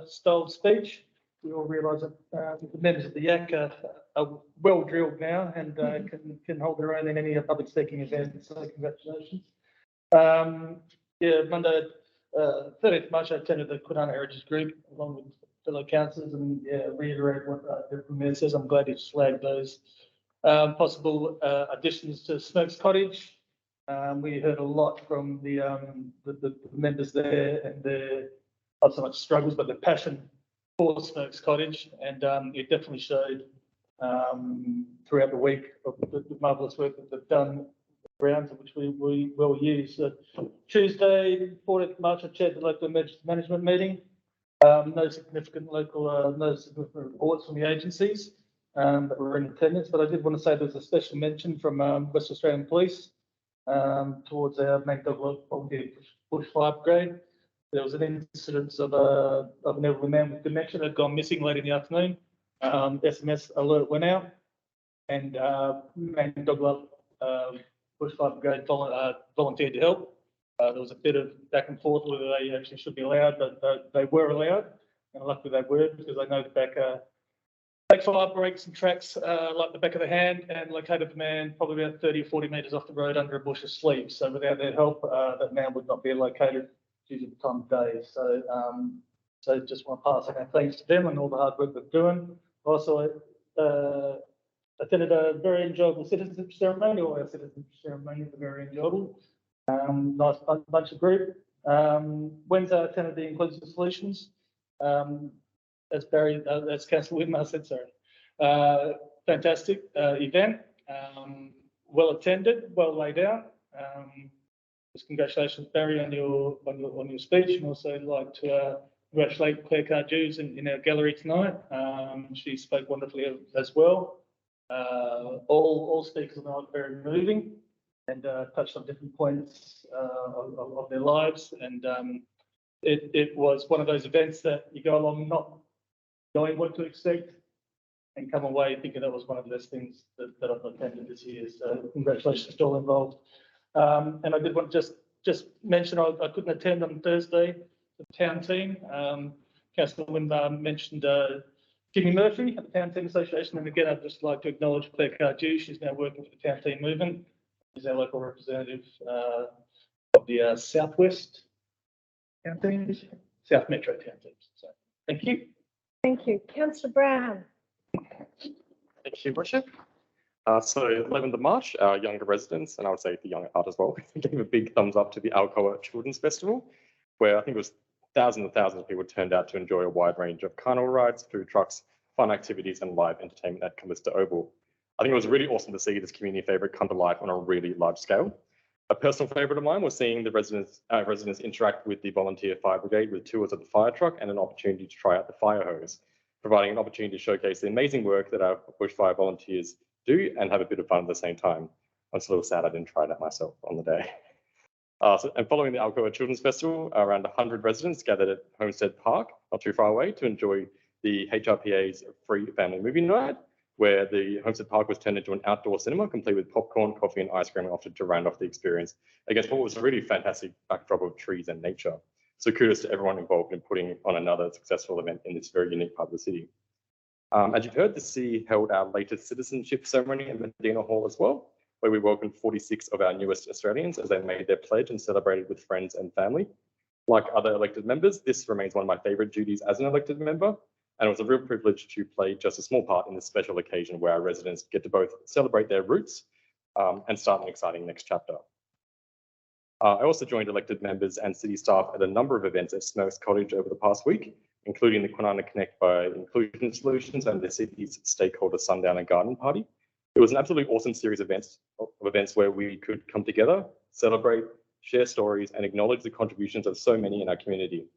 styled speech. We all realise that the members of the YAC are well drilled now and can hold their own in any public speaking event. So congratulations. Yeah, Monday, 30th March, I attended the Kwinana Heritage Group along with fellow councillors, and reiterate what the Mayor says. I'm glad he's flagged those possible additions to Smirks Cottage. We heard a lot from the members there, and their not so much struggles, but the passion for Smirks Cottage, and it definitely showed throughout the week of the marvellous work that they've done around, which we will use. Tuesday, 14th March, I chaired the local emergency management meeting. No significant reports from the agencies that were in attendance, but I did want to say there's a special mention from West Australian Police towards our main dog volunteer bushfire brigade. There was an incident of an elderly man with dementia that had gone missing late in the afternoon. SMS alert went out, and main dog bushfire brigade volunteered to help. There was a bit of back and forth whether they actually should be allowed, but they were allowed, and luckily they were, because I know the back fire breaks and tracks like the back of the hand, and located the man probably about 30 or 40 metres off the road under a bush of sleep. So without their help, that man would not be located due to the time of day. So just want to pass on our thanks to them and all the hard work they're doing. Also, attended a very enjoyable citizenship ceremony. All our citizenship ceremonies are very enjoyable. Nice bunch of group. Wednesday, I attended the Inclusive Solutions. As Councillor Whitmer said, sorry. Fantastic event. Well attended, well laid out. Just congratulations, Barry, on your speech, and also like to congratulate Claire Cardews in our gallery tonight. She spoke wonderfully as well. All speakers tonight are very moving and touched on different points of their lives. And it was one of those events that you go along not knowing what to expect and come away thinking that was one of the best things that I've attended this year. So congratulations to all involved. And I did want to just mention I couldn't attend on Thursday, the town team. Councillor Wimber mentioned Jimmy Murphy at the Town Team Association. And again, I'd just like to acknowledge Claire Cardew. She's now working for the Town Team Movement. She's our local representative of the Southwest Town Teams, South Metro Town Teams. So thank you. Thank you. Councillor Brown. Thank you, Worship. So 11th of March, our younger residents, and I would say the young at heart as well, gave a big thumbs up to the Alcoa Children's Festival, where I think it was thousands and thousands of people turned out to enjoy a wide range of carnival rides, food trucks, fun activities, and live entertainment at Callista Oval. I think it was really awesome to see this community favourite come to life on a really large scale. A personal favourite of mine was seeing the residents interact with the volunteer fire brigade with tours of the fire truck and an opportunity to try out the fire hose, providing an opportunity to showcase the amazing work that our bushfire volunteers do and have a bit of fun at the same time. I'm just a little sad I didn't try that myself on the day. And following the Alcoa Children's Festival, around 100 residents gathered at Homestead Park, not too far away, to enjoy the HRPA's free family movie night, where the Homestead Park was turned into an outdoor cinema, complete with popcorn, coffee, and ice cream offered to round off the experience against what was a really fantastic backdrop of trees and nature. So kudos to everyone involved in putting on another successful event in this very unique part of the city. As you've heard, the city held our latest citizenship ceremony at Medina Hall as well, where we welcomed 46 of our newest Australians as they made their pledge and celebrated with friends and family. Like other elected members, this remains one of my favourite duties as an elected member, and it was a real privilege to play just a small part in this special occasion where our residents get to both celebrate their roots and start an exciting next chapter. I also joined elected members and city staff at a number of events at Smokes Cottage over the past week, including the Kwinana Connect by Inclusion Solutions and the city's stakeholder Sundown and Garden Party. It was an absolutely awesome series of events where we could come together, celebrate, share stories, and acknowledge the contributions of so many in our community.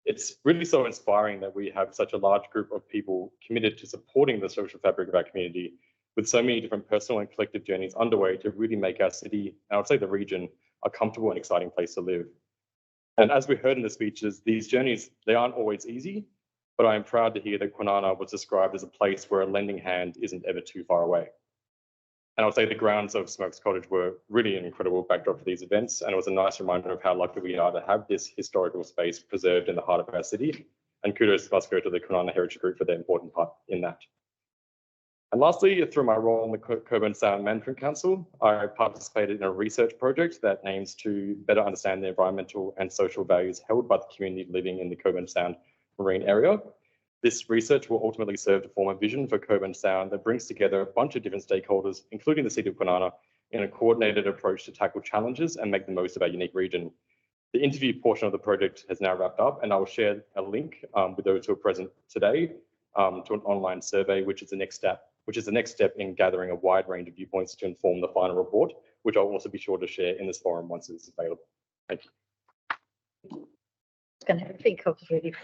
It's really so inspiring that we have such a large group of people committed to supporting the social fabric of our community, with so many different personal and collective journeys underway to really make our city, and I would say the region, a comfortable and exciting place to live. And as we heard in the speeches, these journeys, they aren't always easy, but I am proud to hear that Kwinana was described as a place where a lending hand isn't ever too far away. And I would say the grounds of Smokes Cottage were really an incredible backdrop for these events, and it was a nice reminder of how lucky we are to have this historical space preserved in the heart of our city. And kudos must go to the Kwinana Heritage Group for their important part in that. And lastly, through my role on the Cockburn Sound Management Council, I participated in a research project that aims to better understand the environmental and social values held by the community living in the Cockburn Sound marine area. This research will ultimately serve to form a vision for Cockburn Sound that brings together a bunch of different stakeholders, including the City of Kwinana, in a coordinated approach to tackle challenges and make the most of our unique region. The interview portion of the project has now wrapped up, and I will share a link with those who are present today to an online survey, which is the next step in gathering a wide range of viewpoints to inform the final report, which I'll also be sure to share in this forum once it's available. Thank you. I was going to think of really.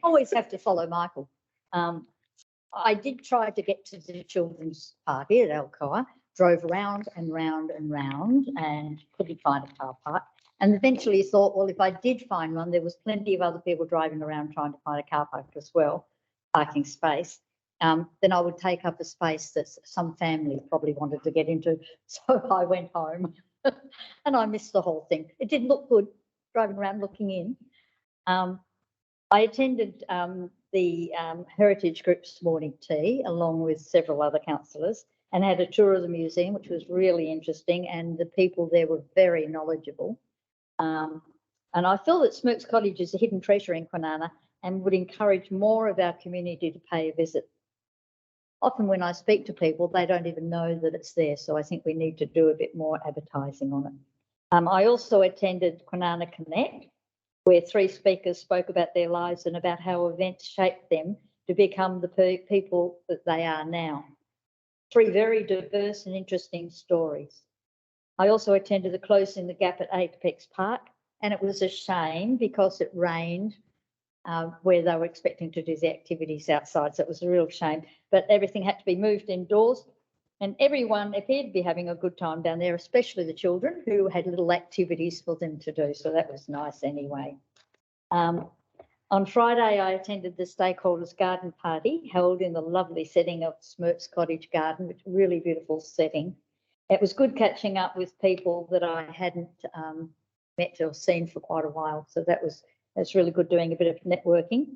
Always have to follow Michael. I did try to get to the children's party at Alcoa, drove round and round and round and couldn't find a car park. And eventually thought, well, if I did find one, there was plenty of other people driving around trying to find a car park as well, parking space. Then I would take up a space that some family probably wanted to get into. So I went home and I missed the whole thing. It did look good driving around looking in. I attended the Heritage Group's morning tea along with several other councillors and had a tour of the museum, which was really interesting, and the people there were very knowledgeable. And I feel that Smokes Cottage is a hidden treasure in Kwinana and would encourage more of our community to pay a visit. Often when I speak to people, they don't even know that it's there, so I think we need to do a bit more advertising on it. I also attended Kwinana Connect, where 3 speakers spoke about their lives and about how events shaped them to become the people that they are now. 3 very diverse and interesting stories. I also attended the Closing the Gap at Apex Park, and it was a shame because it rained where they were expecting to do the activities outside. So it was a real shame, but everything had to be moved indoors and everyone appeared to be having a good time down there, especially the children who had little activities for them to do. So that was nice anyway. On Friday, I attended the Stakeholders Garden Party held in the lovely setting of Smirks Cottage Garden, which is a really beautiful setting. It was good catching up with people that I hadn't met or seen for quite a while. So that's really good, doing a bit of networking.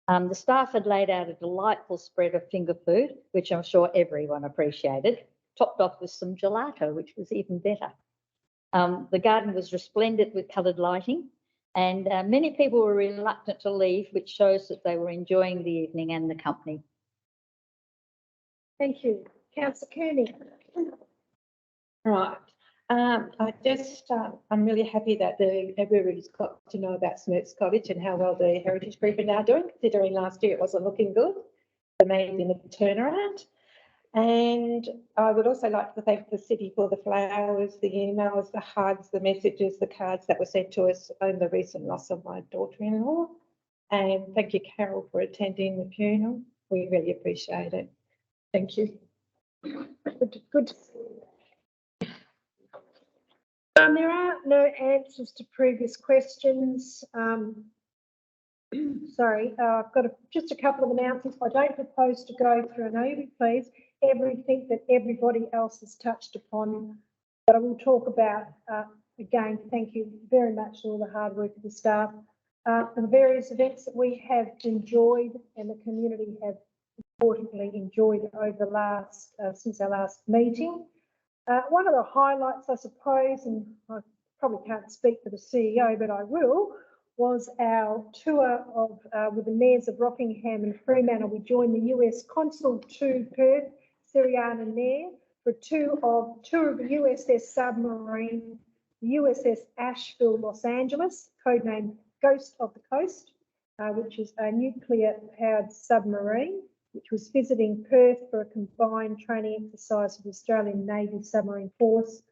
The staff had laid out a delightful spread of finger food, which I'm sure everyone appreciated, topped off with some gelato, which was even better. The garden was resplendent with coloured lighting, and many people were reluctant to leave, which shows that they were enjoying the evening and the company. Thank you. Councillor Kearney. Right. I'm really happy that everybody's got to know about Smirks Cottage and how well the Heritage Group are now doing, considering last year it wasn't looking good. Amazing turnaround. And I would also like to thank the city for the flowers, the emails, the hugs, the messages, the cards that were sent to us on the recent loss of my daughter-in-law. And thank you, Carol, for attending the funeral. We really appreciate it. Thank you. Good. There are no answers to previous questions. Sorry, I've got just a couple of announcements. I don't propose to go through, I know you'll be pleased, everything that everybody else has touched upon, but I will talk about, again, thank you very much for all the hard work of the staff, and the various events that we have enjoyed and the community have importantly enjoyed over the last, since our last meeting. One of the highlights, I suppose, and I probably can't speak for the CEO, but I will, was our tour of with the mayors of Rockingham and Fremantle. We joined the US Consul to Perth, Siriana Nair, for tour of the USS submarine, the USS Asheville, Los Angeles, codenamed Ghost of the Coast, which is a nuclear-powered submarine, which was visiting Perth for a combined training exercise with the Australian Navy Submarine Force.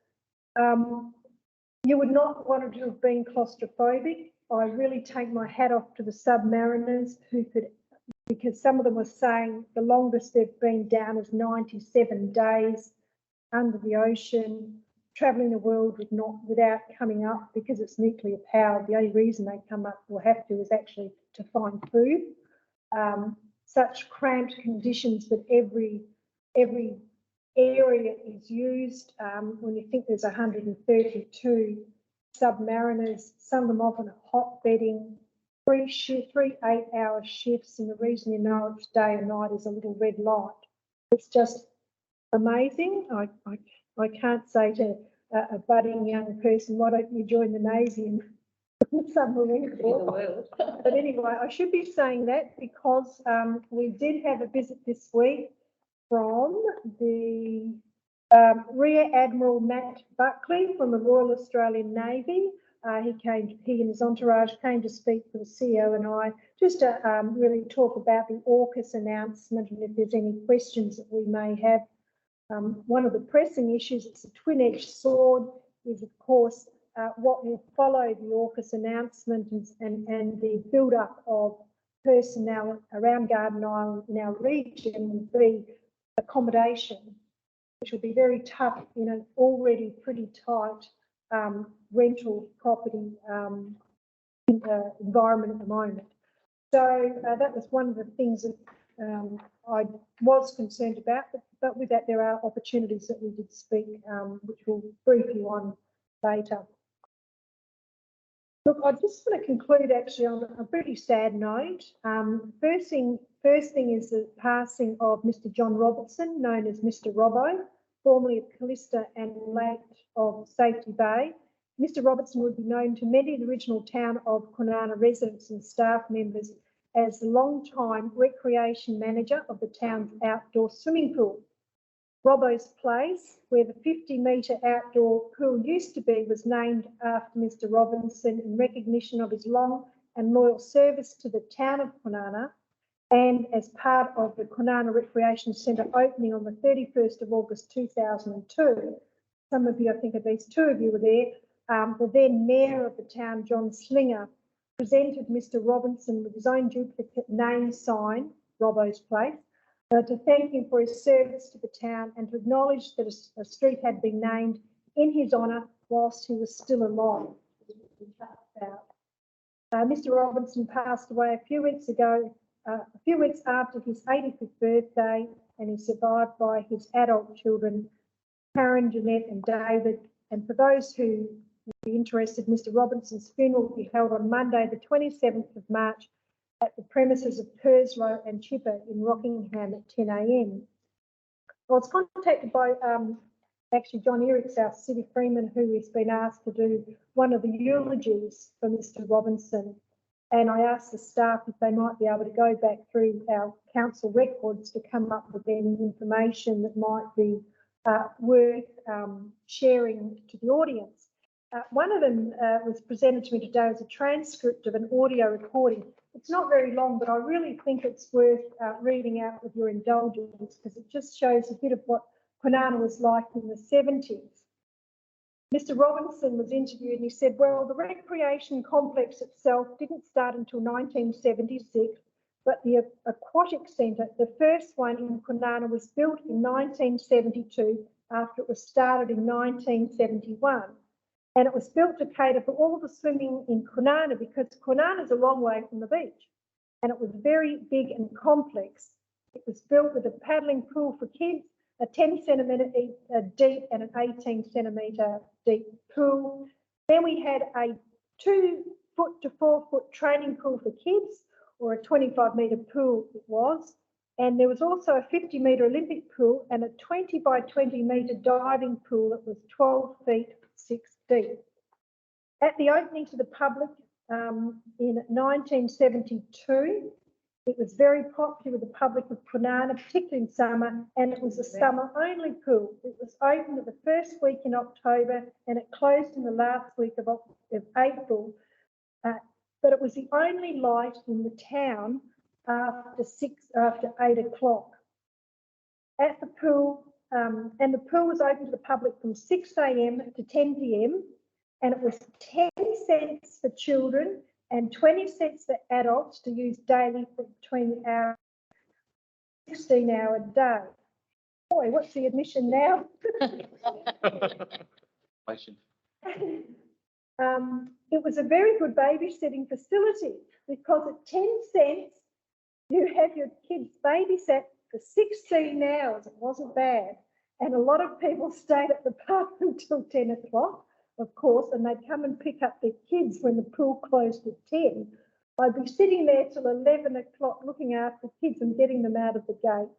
You would not want to have been claustrophobic. I really take my hat off to the submariners who could, because some of them were saying the longest they've been down is 97 days under the ocean, travelling the world without coming up because it's nuclear powered. The only reason they come up or have to is actually to find food. Such cramped conditions that every area is used. When you think there's 132 submariners, some of them often hot bedding, 3 8-hour shifts, and the reason you know it's day and night is a little red light. It's just amazing. I can't say to a budding young person, why don't you join the Navy and submarine corps? But anyway, I should be saying that because we did have a visit this week from the Rear Admiral Matt Buckley from the Royal Australian Navy. He and his entourage came to speak for the CEO and I, just to really talk about the AUKUS announcement and if there's any questions that we may have. One of the pressing issues, it's a twin-edged sword, is of course what will follow the AUKUS announcement and the build-up of personnel around Garden Island in our region will be accommodation, which will be very tough in an already pretty tight rental property environment at the moment. So that was one of the things that I was concerned about, but with that there are opportunities that we did speak, which we'll brief you on later. Look, I just want to conclude actually on a pretty sad note. First thing is the passing of Mr. John Robertson, known as Mr. Robbo, formerly of Callista and late of Safety Bay. Mr. Robertson would be known to many of the original town of Kwinana residents and staff members as the long-time recreation manager of the town's outdoor swimming pool. Robbo's Place, where the 50-metre outdoor pool used to be, was named after Mr. Robinson in recognition of his long and loyal service to the town of Kwinana, and as part of the Kwinana Recreation Centre opening on the 31st of August 2002, some of you, I think at least two of you were there, the then Mayor of the town, John Slinger, presented Mr Robinson with his own duplicate name sign, Robbo's Place, to thank him for his service to the town and to acknowledge that a street had been named in his honour whilst he was still alive. Mr Robinson passed away a few weeks ago, a few weeks after his 85th birthday, and is survived by his adult children, Karen, Jeanette and David. And for those who would be interested, Mr Robinson's funeral will be held on Monday, the 27th of March at the premises of Purslow and Chipper in Rockingham at 10 a.m. I was contacted by actually John Ericks, our city freeman, who has been asked to do one of the eulogies for Mr Robinson. And I asked the staff if they might be able to go back through our council records to come up with any information that might be worth sharing to the audience. One of them was presented to me today as a transcript of an audio recording. It's not very long, but I really think it's worth reading out with your indulgence, because it just shows a bit of what Kwinana was like in the 70s. Mr Robinson was interviewed and he said, well, the recreation complex itself didn't start until 1976, but the aquatic centre, the first one in Kwinana, was built in 1972 after it was started in 1971. And it was built to cater for all the swimming in Kwinana, because Kwinana is a long way from the beach. And it was very big and complex. It was built with a paddling pool for kids, a 10 centimetre deep and an 18 centimetre deep pool. Then we had a 2 foot to 4 foot training pool for kids, or a 25 metre pool it was. And there was also a 50 metre Olympic pool and a 20 by 20 metre diving pool that was 12 feet 6 deep. At the opening to the public in 1972, it was very popular with the public of Kwinana, particularly in summer, and it was a summer-only pool. It was opened the first week in October and it closed in the last week of April. But it was the only light in the town after 8 o'clock. At the pool, and the pool was open to the public from 6 a.m. to 10 p.m. and it was 10 cents for children and 20 cents for adults to use daily for between the hour 16-hour day. Boy, what's the admission now? It was a very good babysitting facility, because at 10 cents you have your kids babysat for 16 hours. It wasn't bad. And a lot of people stayed at the park until 10 o'clock, of course, and they'd come and pick up their kids when the pool closed at 10. I'd be sitting there till 11 o'clock looking after kids and getting them out of the gate.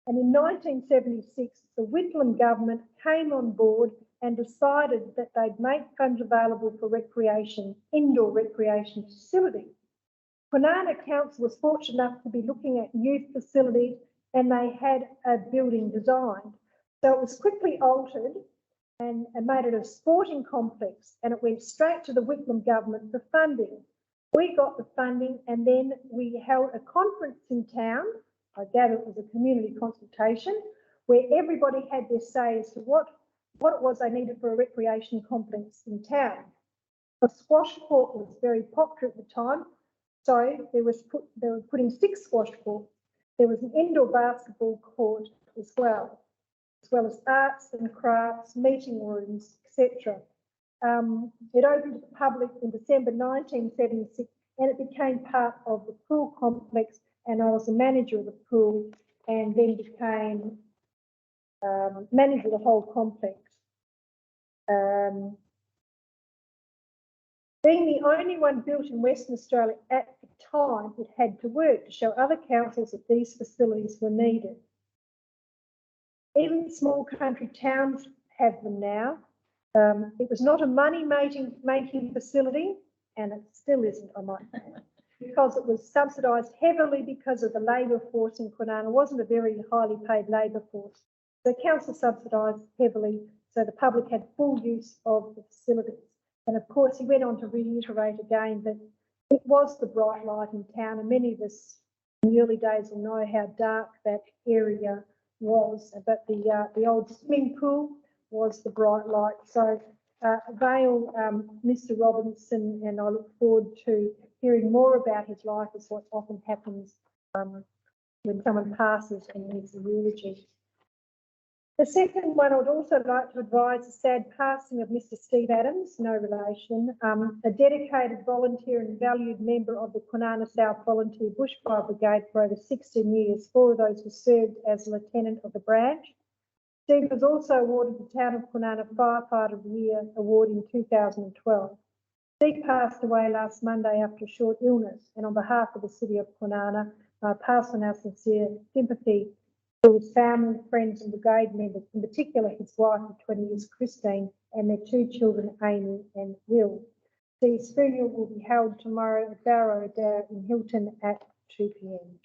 And in 1976, the Whitlam government came on board and decided that they'd make funds available for recreation, indoor recreation facilities. Kwinana Council was fortunate enough to be looking at youth facilities, and they had a building designed. So it was quickly altered and made it a sporting complex, and it went straight to the Whitlam government for funding. We got the funding, and then we held a conference in town. I gather it was a community consultation, where everybody had their say as to what it was they needed for a recreation complex in town. A squash court was very popular at the time, so they were putting 6 squash courts. There was an indoor basketball court as well as arts and crafts, meeting rooms, etc. It opened to the public in December 1976, and it became part of the pool complex, and I was the manager of the pool and then became manager of the whole complex. Being the only one built in Western Australia at the time, it had to work to show other councils that these facilities were needed. Even small country towns have them now. It was not a money-making facility, and it still isn't, I might add, because it was subsidised heavily because of the labour force in Kwinana. It wasn't a very highly paid labour force. The council subsidised heavily, so the public had full use of the facilities. And of course, he went on to reiterate again that it was the bright light in town, and many of us in the early days will know how dark that area was. But the old swimming pool was the bright light. So avail Mr. Robinson, and I look forward to hearing more about his life, as what often happens when someone passes and needs a eulogy. The second one, I would also like to advise the sad passing of Mr. Steve Adams, no relation, a dedicated volunteer and valued member of the Kwinana South Volunteer Bushfire Brigade for over 16 years, 4 of those who served as lieutenant of the branch. Steve was also awarded the Town of Kwinana Firefighter of the Year award in 2012. Steve passed away last Monday after a short illness, and on behalf of the City of Kwinana, I pass on our sincere sympathy to his family, friends and brigade members, in particular his wife of 20 years, Christine, and their 2 children, Amy and Will. Steve's funeral will be held tomorrow at Barrow Adair in Hilton at 2 p.m.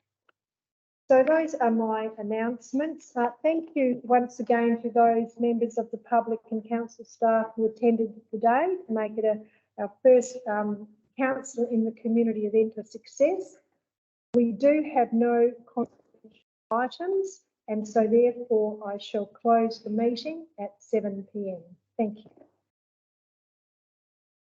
So those are my announcements. Thank you once again to those members of the public and council staff who attended today to make it our first council in the community event a success. We do have no items, and so therefore I shall close the meeting at 7 p.m. Thank you.